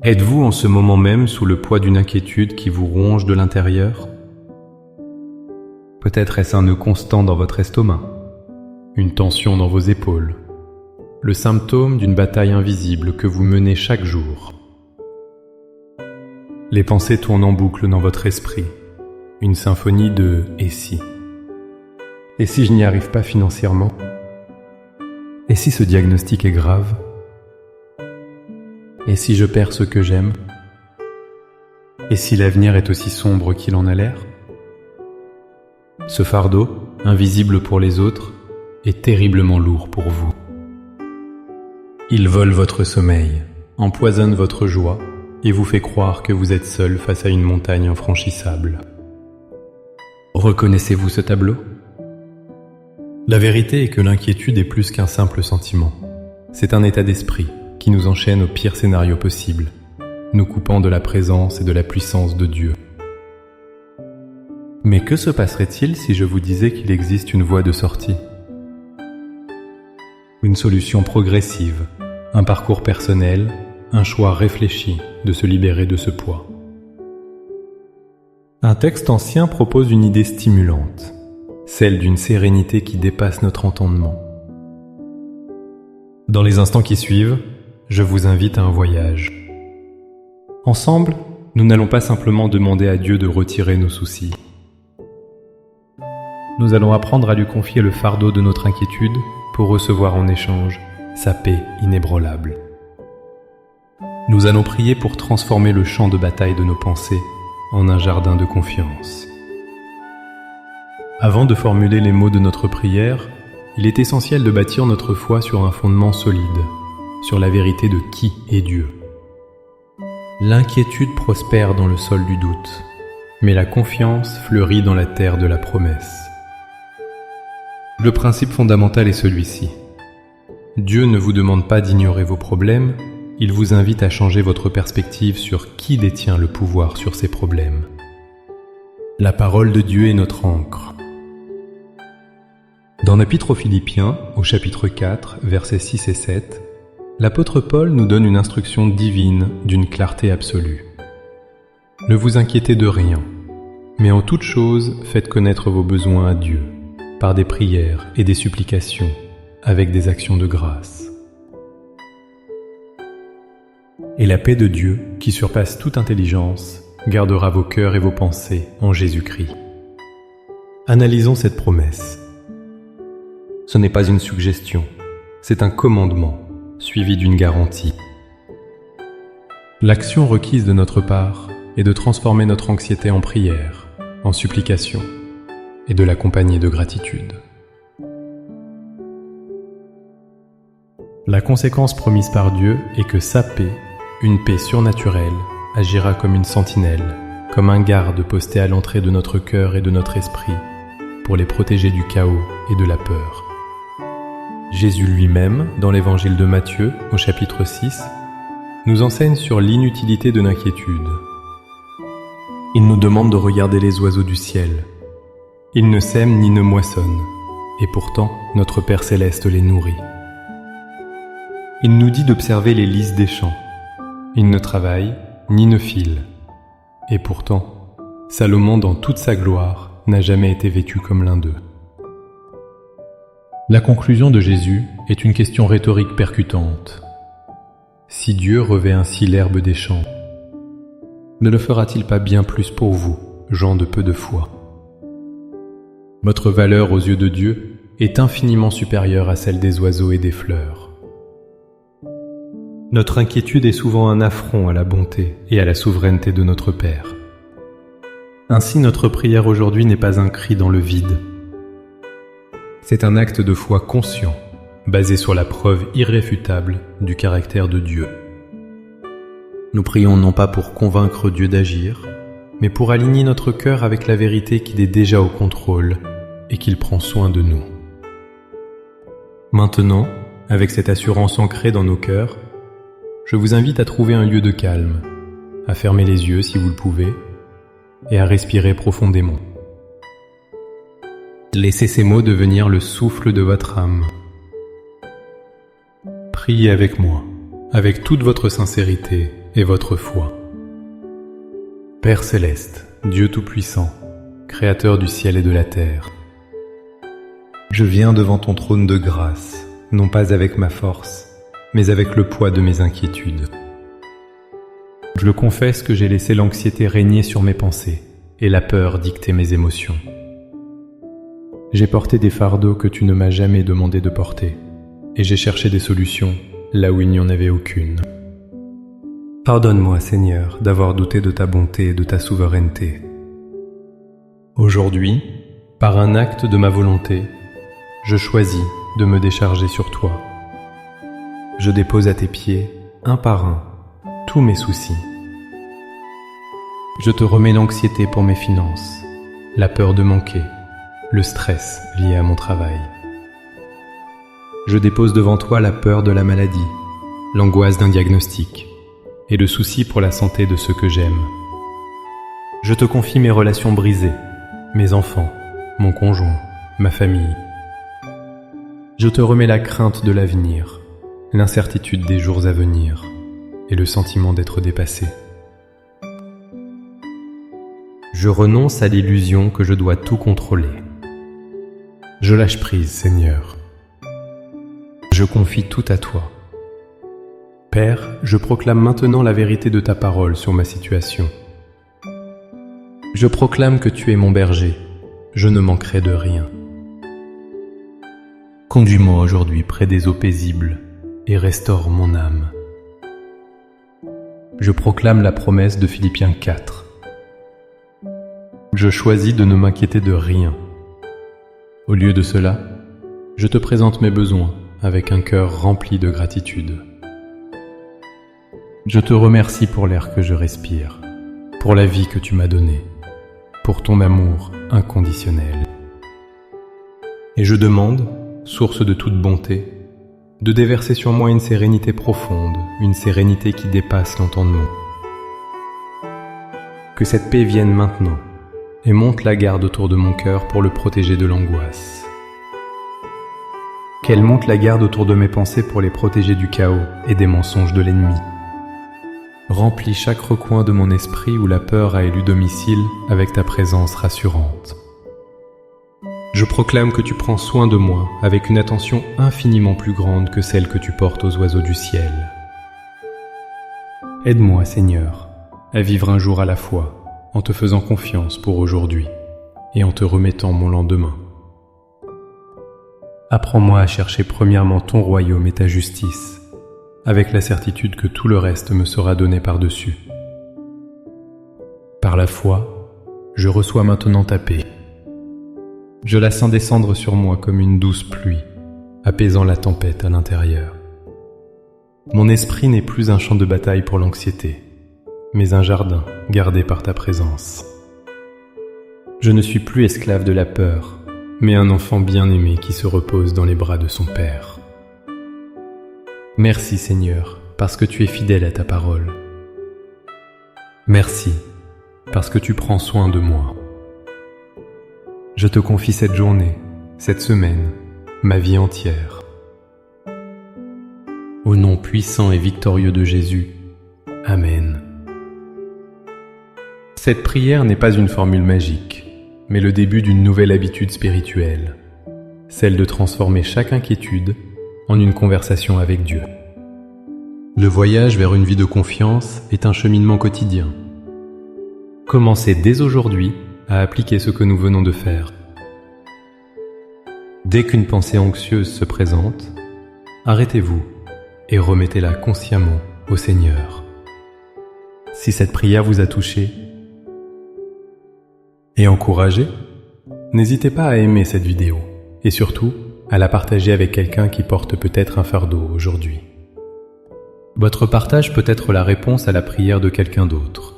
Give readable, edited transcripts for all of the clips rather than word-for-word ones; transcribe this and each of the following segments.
Êtes-vous en ce moment même sous le poids d'une inquiétude qui vous ronge de l'intérieur? Peut-être est-ce un nœud constant dans votre estomac, une tension dans vos épaules, le symptôme d'une bataille invisible que vous menez chaque jour. Les pensées tournent en boucle dans votre esprit, une symphonie de « et si ». Et si je n'y arrive pas financièrement? Et si ce diagnostic est grave? Et si je perds ce que j'aime? Et si l'avenir est aussi sombre qu'il en a l'air? Ce fardeau, invisible pour les autres, est terriblement lourd pour vous. Il vole votre sommeil, empoisonne votre joie et vous fait croire que vous êtes seul face à une montagne infranchissable. Reconnaissez-vous ce tableau? La vérité est que l'inquiétude est plus qu'un simple sentiment. C'est un état d'esprit qui nous enchaîne au pire scénario possible, nous coupant de la présence et de la puissance de Dieu. Mais que se passerait-il si je vous disais qu'il existe une voie de sortie? Une solution progressive, un parcours personnel, un choix réfléchi de se libérer de ce poids. Un texte ancien propose une idée stimulante, celle d'une sérénité qui dépasse notre entendement. Dans les instants qui suivent, je vous invite à un voyage. Ensemble, nous n'allons pas simplement demander à Dieu de retirer nos soucis. Nous allons apprendre à lui confier le fardeau de notre inquiétude pour recevoir en échange sa paix inébranlable. Nous allons prier pour transformer le champ de bataille de nos pensées en un jardin de confiance. Avant de formuler les mots de notre prière, il est essentiel de bâtir notre foi sur un fondement solide, sur la vérité de qui est Dieu. L'inquiétude prospère dans le sol du doute, mais la confiance fleurit dans la terre de la promesse. Le principe fondamental est celui-ci. Dieu ne vous demande pas d'ignorer vos problèmes, il vous invite à changer votre perspective sur qui détient le pouvoir sur ces problèmes. La parole de Dieu est notre ancre. Dans l'Épître aux Philippiens, au chapitre 4, versets 6 et 7, l'apôtre Paul nous donne une instruction divine d'une clarté absolue. Ne vous inquiétez de rien, mais en toute chose, faites connaître vos besoins à Dieu, par des prières et des supplications, avec des actions de grâce. Et la paix de Dieu, qui surpasse toute intelligence, gardera vos cœurs et vos pensées en Jésus-Christ. Analysons cette promesse. Ce n'est pas une suggestion, c'est un commandement, suivi d'une garantie. L'action requise de notre part est de transformer notre anxiété en prière, en supplication, et de l'accompagner de gratitude. La conséquence promise par Dieu est que sa paix, une paix surnaturelle, agira comme une sentinelle, comme un garde posté à l'entrée de notre cœur et de notre esprit, pour les protéger du chaos et de la peur. Jésus lui-même, dans l'évangile de Matthieu, au chapitre 6, nous enseigne sur l'inutilité de l'inquiétude. Il nous demande de regarder les oiseaux du ciel. Ils ne sèment ni ne moissonnent, et pourtant notre Père céleste les nourrit. Il nous dit d'observer les lys des champs. Ils ne travaillent ni ne filent, et pourtant Salomon dans toute sa gloire n'a jamais été vêtu comme l'un d'eux. La conclusion de Jésus est une question rhétorique percutante. Si Dieu revêt ainsi l'herbe des champs, ne le fera-t-il pas bien plus pour vous, gens de peu de foi? Votre valeur aux yeux de Dieu est infiniment supérieure à celle des oiseaux et des fleurs. Notre inquiétude est souvent un affront à la bonté et à la souveraineté de notre Père. Ainsi, notre prière aujourd'hui n'est pas un cri dans le vide. C'est un acte de foi conscient, basé sur la preuve irréfutable du caractère de Dieu. Nous prions non pas pour convaincre Dieu d'agir, mais pour aligner notre cœur avec la vérité qu'il est déjà au contrôle et qu'il prend soin de nous. Maintenant, avec cette assurance ancrée dans nos cœurs, je vous invite à trouver un lieu de calme, à fermer les yeux si vous le pouvez, et à respirer profondément. Laissez ces mots devenir le souffle de votre âme. Priez avec moi, avec toute votre sincérité et votre foi. Père céleste, Dieu Tout-Puissant, Créateur du ciel et de la terre, je viens devant ton trône de grâce, non pas avec ma force, mais avec le poids de mes inquiétudes. Je le confesse que j'ai laissé l'anxiété régner sur mes pensées et la peur dicter mes émotions. J'ai porté des fardeaux que tu ne m'as jamais demandé de porter, et j'ai cherché des solutions là où il n'y en avait aucune. Pardonne-moi, Seigneur, d'avoir douté de ta bonté et de ta souveraineté. Aujourd'hui, par un acte de ma volonté, je choisis de me décharger sur toi. Je dépose à tes pieds, un par un, tous mes soucis. Je te remets l'anxiété pour mes finances, la peur de manquer, le stress lié à mon travail. Je dépose devant toi la peur de la maladie, l'angoisse d'un diagnostic et le souci pour la santé de ceux que j'aime. Je te confie mes relations brisées, mes enfants, mon conjoint, ma famille. Je te remets la crainte de l'avenir, l'incertitude des jours à venir et le sentiment d'être dépassé. Je renonce à l'illusion que je dois tout contrôler. Je lâche prise, Seigneur. Je confie tout à toi. Père, je proclame maintenant la vérité de ta parole sur ma situation. Je proclame que tu es mon berger, je ne manquerai de rien. Conduis-moi aujourd'hui près des eaux paisibles et restaure mon âme. Je proclame la promesse de Philippiens 4. Je choisis de ne m'inquiéter de rien. Au lieu de cela, je te présente mes besoins avec un cœur rempli de gratitude. Je te remercie pour l'air que je respire, pour la vie que tu m'as donnée, pour ton amour inconditionnel. Et je demande, source de toute bonté, de déverser sur moi une sérénité profonde, une sérénité qui dépasse l'entendement. Que cette paix vienne maintenant et monte la garde autour de mon cœur pour le protéger de l'angoisse. Qu'elle monte la garde autour de mes pensées pour les protéger du chaos et des mensonges de l'ennemi. Remplis chaque recoin de mon esprit où la peur a élu domicile avec ta présence rassurante. Je proclame que tu prends soin de moi avec une attention infiniment plus grande que celle que tu portes aux oiseaux du ciel. Aide-moi, Seigneur, à vivre un jour à la fois, en te faisant confiance pour aujourd'hui et en te remettant mon lendemain. Apprends-moi à chercher premièrement ton royaume et ta justice, avec la certitude que tout le reste me sera donné par-dessus. Par la foi, je reçois maintenant ta paix. Je la sens descendre sur moi comme une douce pluie, apaisant la tempête à l'intérieur. Mon esprit n'est plus un champ de bataille pour l'anxiété, mais un jardin gardé par ta présence. Je ne suis plus esclave de la peur, mais un enfant bien-aimé qui se repose dans les bras de son Père. Merci Seigneur, parce que tu es fidèle à ta parole. Merci, parce que tu prends soin de moi. Je te confie cette journée, cette semaine, ma vie entière. Au nom puissant et victorieux de Jésus, Amen. Cette prière n'est pas une formule magique, mais le début d'une nouvelle habitude spirituelle, celle de transformer chaque inquiétude en une conversation avec Dieu. Le voyage vers une vie de confiance est un cheminement quotidien. Commencez dès aujourd'hui à appliquer ce que nous venons de faire. Dès qu'une pensée anxieuse se présente, arrêtez-vous et remettez-la consciemment au Seigneur. Si cette prière vous a touché et encouragé, n'hésitez pas à aimer cette vidéo et surtout à la partager avec quelqu'un qui porte peut-être un fardeau aujourd'hui. Votre partage peut être la réponse à la prière de quelqu'un d'autre.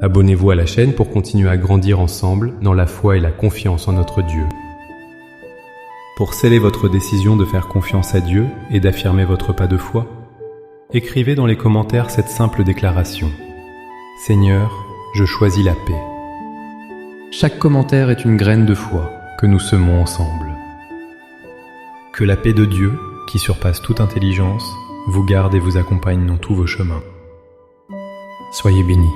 Abonnez-vous à la chaîne pour continuer à grandir ensemble dans la foi et la confiance en notre Dieu. Pour sceller votre décision de faire confiance à Dieu et d'affirmer votre pas de foi, écrivez dans les commentaires cette simple déclaration. Seigneur, je choisis la paix. Chaque commentaire est une graine de foi que nous semons ensemble. Que la paix de Dieu, qui surpasse toute intelligence, vous garde et vous accompagne dans tous vos chemins. Soyez bénis.